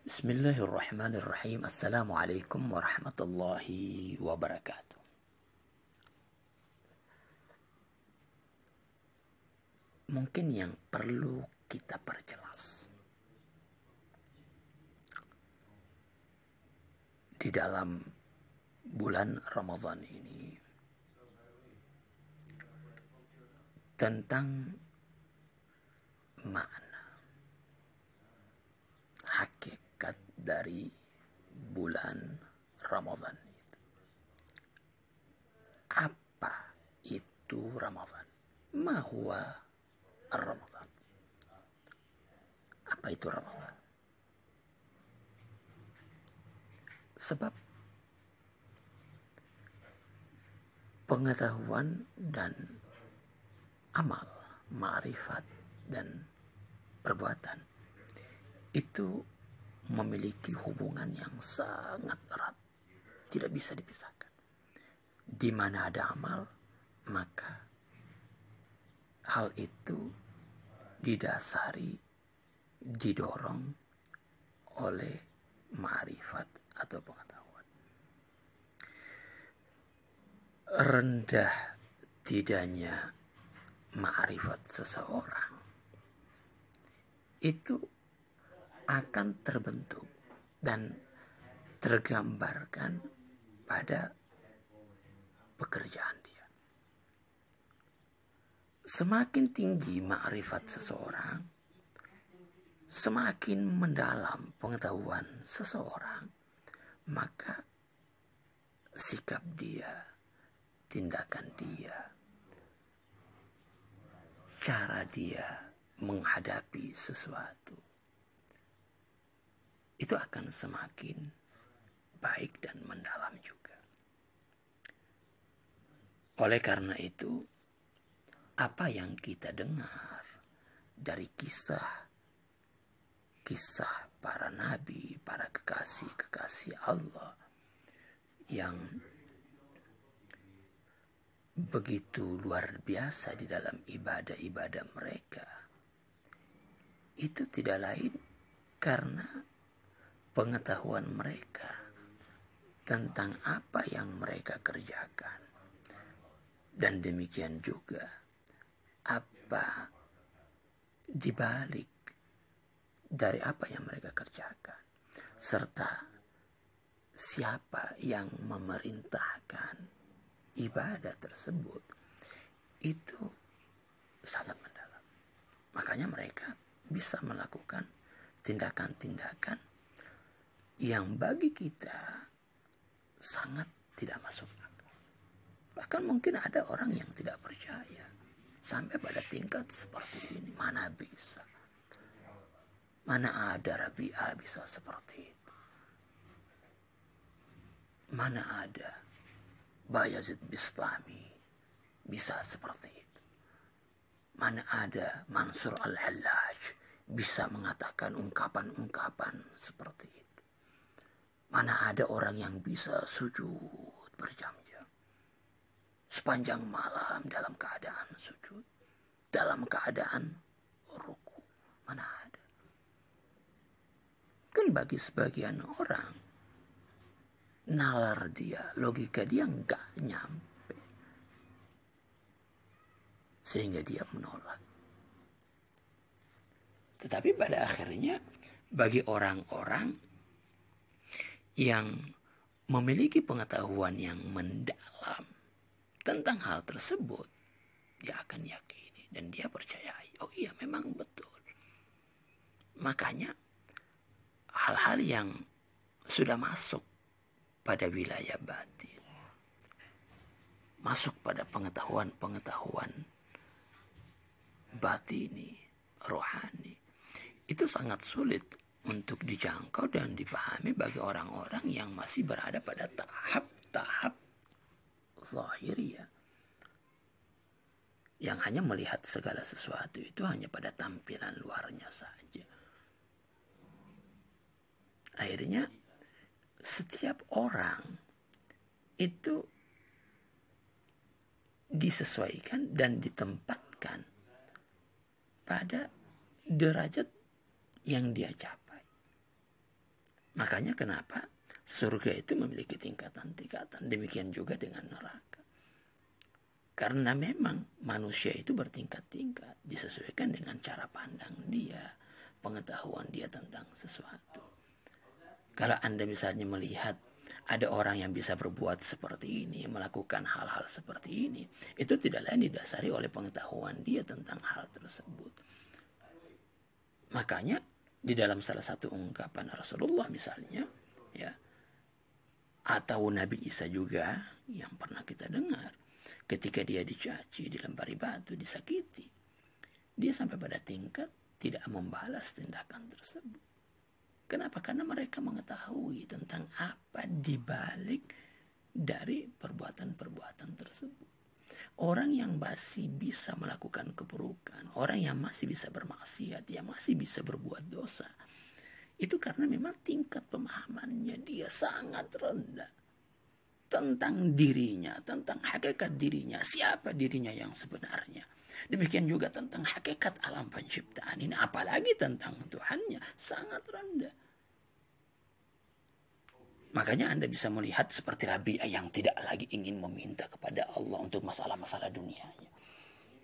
Bismillahirrahmanirrahim. Assalamualaikum warahmatullahi wabarakatuh. Mungkin yang perlu kita perjelas di dalam bulan Ramadan ini tentang makna hakikat dari bulan Ramadan itu. Apa itu Ramadan? Ma huwa Ramadan? Apa itu Ramadan? Sebab pengetahuan dan amal, ma'rifat dan perbuatan itu memiliki hubungan yang sangat erat, tidak bisa dipisahkan. Di mana ada amal, maka hal itu didasari, didorong oleh ma'rifat atau pengetahuan. Rendah tidaknya ma'rifat seseorang itu akan terbentuk dan tergambarkan pada pekerjaan dia. Semakin tinggi ma'rifat seseorang, semakin mendalam pengetahuan seseorang, maka sikap dia, tindakan dia, cara dia menghadapi sesuatu itu akan semakin baik dan mendalam juga. Oleh karena itu, apa yang kita dengar dari kisah para nabi, para kekasih Allah yang begitu luar biasa di dalam ibadah-ibadah mereka, itu tidak lain karena pengetahuan mereka tentang apa yang mereka kerjakan. Dan demikian juga apa dibalik dari apa yang mereka kerjakan. Serta siapa yang memerintahkan ibadah tersebut. Itu sangat mendalam. Makanya mereka bisa melakukan tindakan-tindakan yang bagi kita sangat tidak masuk akal. Bahkan mungkin ada orang yang tidak percaya sampai pada tingkat seperti ini. Mana bisa? Mana ada Rabi'ah bisa seperti itu? Mana ada Bayazid Bistami bisa seperti itu? Mana ada Mansur Al-Hallaj bisa mengatakan ungkapan-ungkapan seperti itu? Mana ada orang yang bisa sujud berjam-jam, sepanjang malam dalam keadaan sujud, dalam keadaan ruku? Mana ada? Kan bagi sebagian orang, nalar dia, logika dia nggak nyampe, sehingga dia menolak. Tetapi pada akhirnya, bagi orang-orang yang memiliki pengetahuan yang mendalam tentang hal tersebut, dia akan yakini dan dia percayai. Oh iya, memang betul. Makanya hal-hal yang sudah masuk pada wilayah batin, masuk pada pengetahuan-pengetahuan batini, rohani, itu sangat sulit untuk dijangkau dan dipahami bagi orang-orang yang masih berada pada tahap-tahap zahiriyah, yang hanya melihat segala sesuatu itu hanya pada tampilan luarnya saja. Akhirnya setiap orang itu disesuaikan dan ditempatkan pada derajat yang dia capai. Makanya kenapa surga itu memiliki tingkatan-tingkatan. Demikian juga dengan neraka. Karena memang manusia itu bertingkat-tingkat. Disesuaikan dengan cara pandang dia. Pengetahuan dia tentang sesuatu. Kalau Anda misalnya melihat ada orang yang bisa berbuat seperti ini, melakukan hal-hal seperti ini, itu tidak lain didasari oleh pengetahuan dia tentang hal tersebut. Makanya di dalam salah satu ungkapan Rasulullah misalnya, ya, atau Nabi Isa juga yang pernah kita dengar, ketika dia dicaci, dilempari batu, disakiti, dia sampai pada tingkat tidak membalas tindakan tersebut. Kenapa? Karena mereka mengetahui tentang apa dibalik dari perbuatan-perbuatan tersebut. Orang yang masih bisa melakukan keburukan, orang yang masih bisa bermaksiat, yang masih bisa berbuat dosa, itu karena memang tingkat pemahamannya dia sangat rendah tentang dirinya, tentang hakikat dirinya, siapa dirinya yang sebenarnya. Demikian juga tentang hakikat alam penciptaan ini, apalagi tentang Tuhannya, sangat rendah. Makanya Anda bisa melihat seperti Rabi'ah yang tidak lagi ingin meminta kepada Allah untuk masalah-masalah dunianya.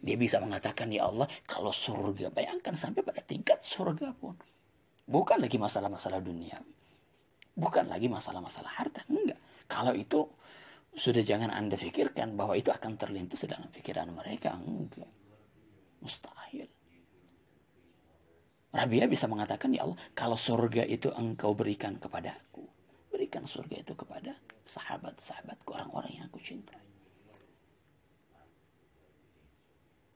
Dia bisa mengatakan, ya Allah, kalau surga, bayangkan sampai pada tingkat surga pun. Bukan lagi masalah-masalah dunia. Bukan lagi masalah-masalah harta, enggak. Kalau itu, sudah jangan Anda pikirkan bahwa itu akan terlintas dalam pikiran mereka, enggak. Mustahil. Rabi'ah bisa mengatakan, ya Allah, kalau surga itu engkau berikan kepadaku, berikan surga itu kepada sahabat-sahabatku, orang-orang yang aku cintai.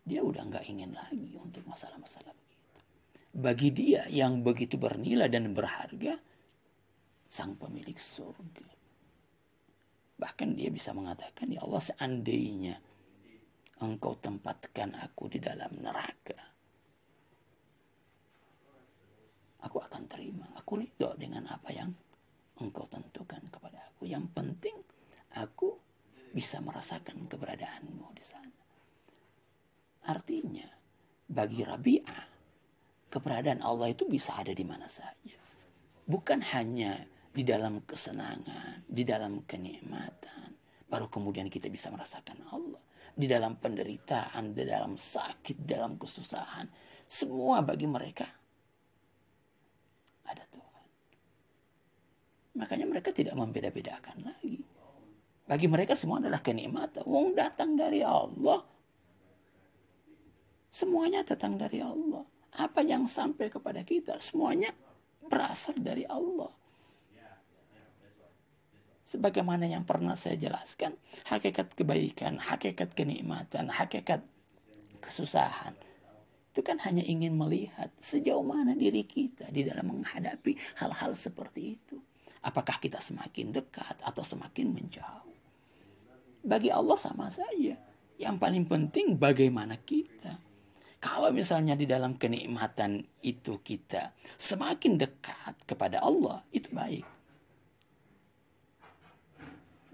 Dia udah nggak ingin lagi untuk masalah-masalah begitu. Bagi dia yang begitu bernilai dan berharga, sang pemilik surga. Bahkan dia bisa mengatakan, ya Allah, seandainya engkau tempatkan aku di dalam neraka, aku akan terima. Aku ridho dengan apa yang engkau tentukan kepada aku. Yang penting aku bisa merasakan keberadaanmu di sana. Artinya, bagi Rabi'ah, keberadaan Allah itu bisa ada di mana saja. Bukan hanya di dalam kesenangan, di dalam kenikmatan, baru kemudian kita bisa merasakan Allah. Di dalam penderitaan, di dalam sakit, dalam kesusahan, semua bagi mereka ada Tuhan. Makanya mereka tidak membeda-bedakan lagi. Bagi mereka semua adalah kenikmatan. Wong datang dari Allah. Semuanya datang dari Allah. Apa yang sampai kepada kita, semuanya berasal dari Allah. Sebagaimana yang pernah saya jelaskan, hakikat kebaikan, hakikat kenikmatan, hakikat kesusahan, itu kan hanya ingin melihat sejauh mana diri kita di dalam menghadapi hal-hal seperti itu. Apakah kita semakin dekat atau semakin menjauh? Bagi Allah sama saja. Yang paling penting bagaimana kita. Kalau misalnya di dalam kenikmatan itu kita semakin dekat kepada Allah, itu baik.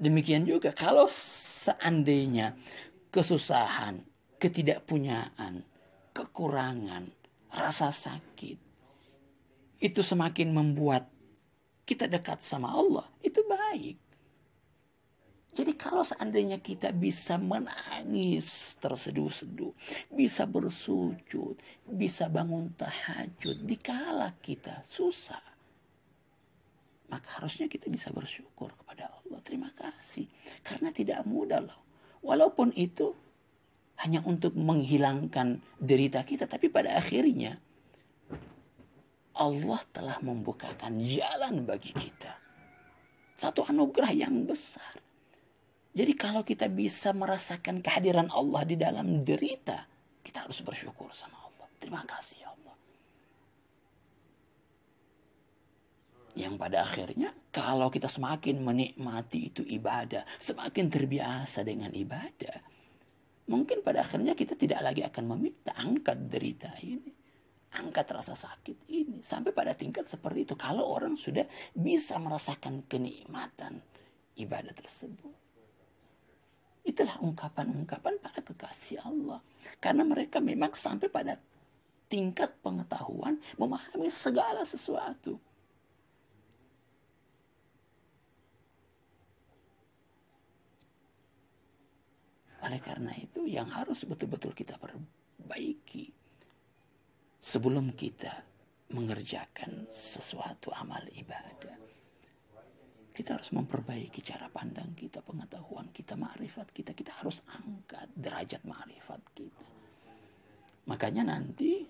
Demikian juga kalau seandainya kesusahan, ketidakpunyaan, kekurangan, rasa sakit, itu semakin membuat kita dekat sama Allah, itu baik. Jadi kalau seandainya kita bisa menangis terseduh-seduh, bisa bersujud, bisa bangun tahajud, dikala kita susah, maka harusnya kita bisa bersyukur kepada Allah. Terima kasih. Karena tidak mudah loh. Walaupun itu hanya untuk menghilangkan derita kita, tapi pada akhirnya Allah telah membukakan jalan bagi kita. Satu anugerah yang besar. Jadi kalau kita bisa merasakan kehadiran Allah di dalam derita, kita harus bersyukur sama Allah. Terima kasih ya Allah. Yang pada akhirnya kalau kita semakin menikmati itu ibadah, semakin terbiasa dengan ibadah, mungkin pada akhirnya kita tidak lagi akan meminta angkat derita ini, angkat rasa sakit ini, sampai pada tingkat seperti itu. Kalau orang sudah bisa merasakan kenikmatan ibadah tersebut. Itulah ungkapan-ungkapan para kekasih Allah. Karena mereka memang sampai pada tingkat pengetahuan memahami segala sesuatu. Oleh karena itu yang harus betul-betul kita perbaiki sebelum kita mengerjakan sesuatu amal ibadah. Kita harus memperbaiki cara pandang kita, pengetahuan kita, ma'rifat kita. Kita harus angkat derajat ma'rifat kita. Makanya nanti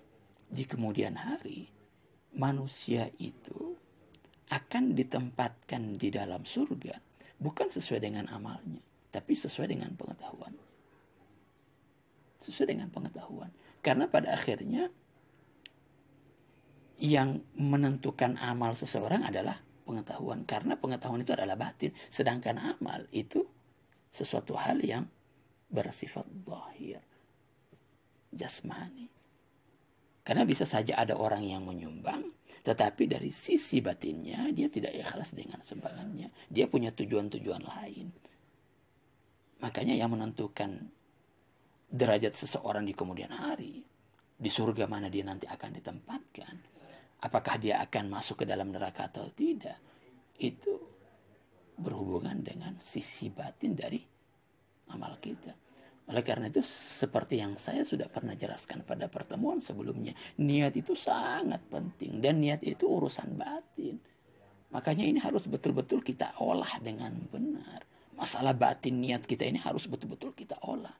di kemudian hari manusia itu akan ditempatkan di dalam surga bukan sesuai dengan amalnya, tapi sesuai dengan pengetahuan. Sesuai dengan pengetahuan. Karena pada akhirnya yang menentukan amal seseorang adalah pengetahuan. Karena pengetahuan itu adalah batin. Sedangkan amal itu sesuatu hal yang bersifat zahir, jasmani. Karena bisa saja ada orang yang menyumbang, tetapi dari sisi batinnya dia tidak ikhlas dengan sumbangannya. Dia punya tujuan-tujuan lain. Makanya yang menentukan derajat seseorang di kemudian hari, di surga mana dia nanti akan ditempatkan, apakah dia akan masuk ke dalam neraka atau tidak, itu berhubungan dengan sisi batin dari amal kita. Oleh karena itu, seperti yang saya sudah pernah jelaskan pada pertemuan sebelumnya, niat itu sangat penting, dan niat itu urusan batin. Makanya ini harus betul-betul kita olah dengan benar. Masalah batin niat kita ini harus betul-betul kita olah.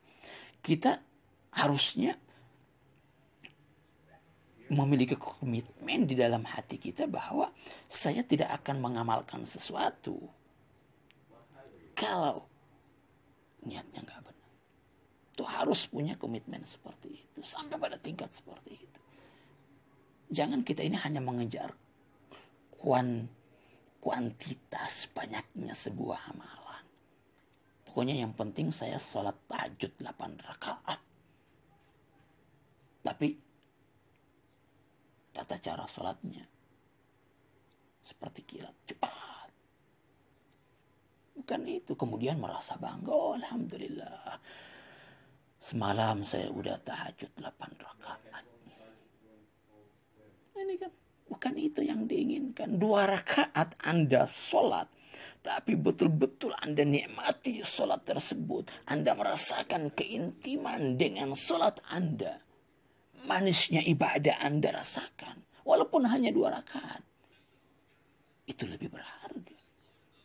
Kita harusnya memiliki komitmen di dalam hati kita bahwa saya tidak akan mengamalkan sesuatu kalau niatnya nggak benar. Itu harus punya komitmen seperti itu sampai pada tingkat seperti itu. Jangan kita ini hanya mengejar kuantitas banyaknya sebuah amalan. Pokoknya yang penting saya sholat tahajud 8 rakaat. Tapi tata cara sholatnya seperti kilat, cepat. Bukan itu. Kemudian merasa bangga, oh, alhamdulillah, semalam saya udah tahajud 8 rakaat. Ini kan bukan itu yang diinginkan. 2 rakaat Anda sholat, tapi betul-betul Anda nikmati sholat tersebut. Anda merasakan keintiman dengan sholat Anda. Manisnya ibadah Anda rasakan. Walaupun hanya 2 rakaat. Itu lebih berharga.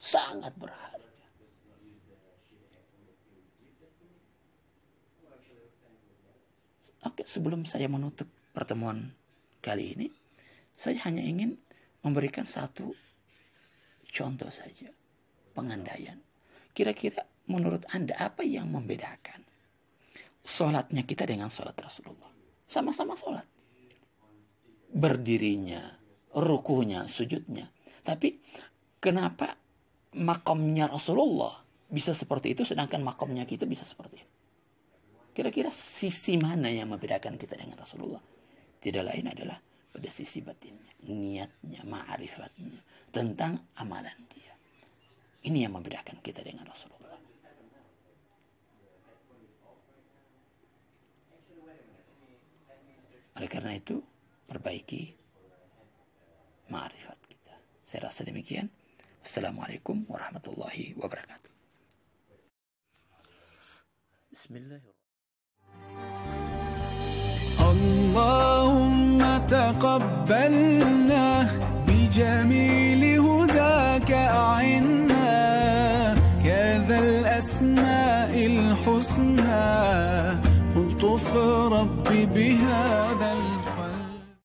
Sangat berharga. Oke, sebelum saya menutup pertemuan kali ini, saya hanya ingin memberikan satu contoh saja. Pengandaian. Kira-kira menurut Anda apa yang membedakan sholatnya kita dengan sholat Rasulullah? Sama-sama sholat. Berdirinya, rukunya, sujudnya. Tapi kenapa makamnya Rasulullah bisa seperti itu sedangkan makamnya kita bisa seperti itu? Kira-kira sisi mana yang membedakan kita dengan Rasulullah? Tidak lain adalah pada sisi batinnya, niatnya, ma'rifatnya tentang amalan dia. Ini yang membedakan kita dengan Rasulullah. Oleh karena itu, perbaiki ma'rifat kita. Saya rasa demikian. Wassalamualaikum warahmatullahi wabarakatuh. Bismillahirrahmanirrahim. Allahumma taqabbalna bijamili hudaka a'inna ya dhal asma'il husna qultu rabbi bihadha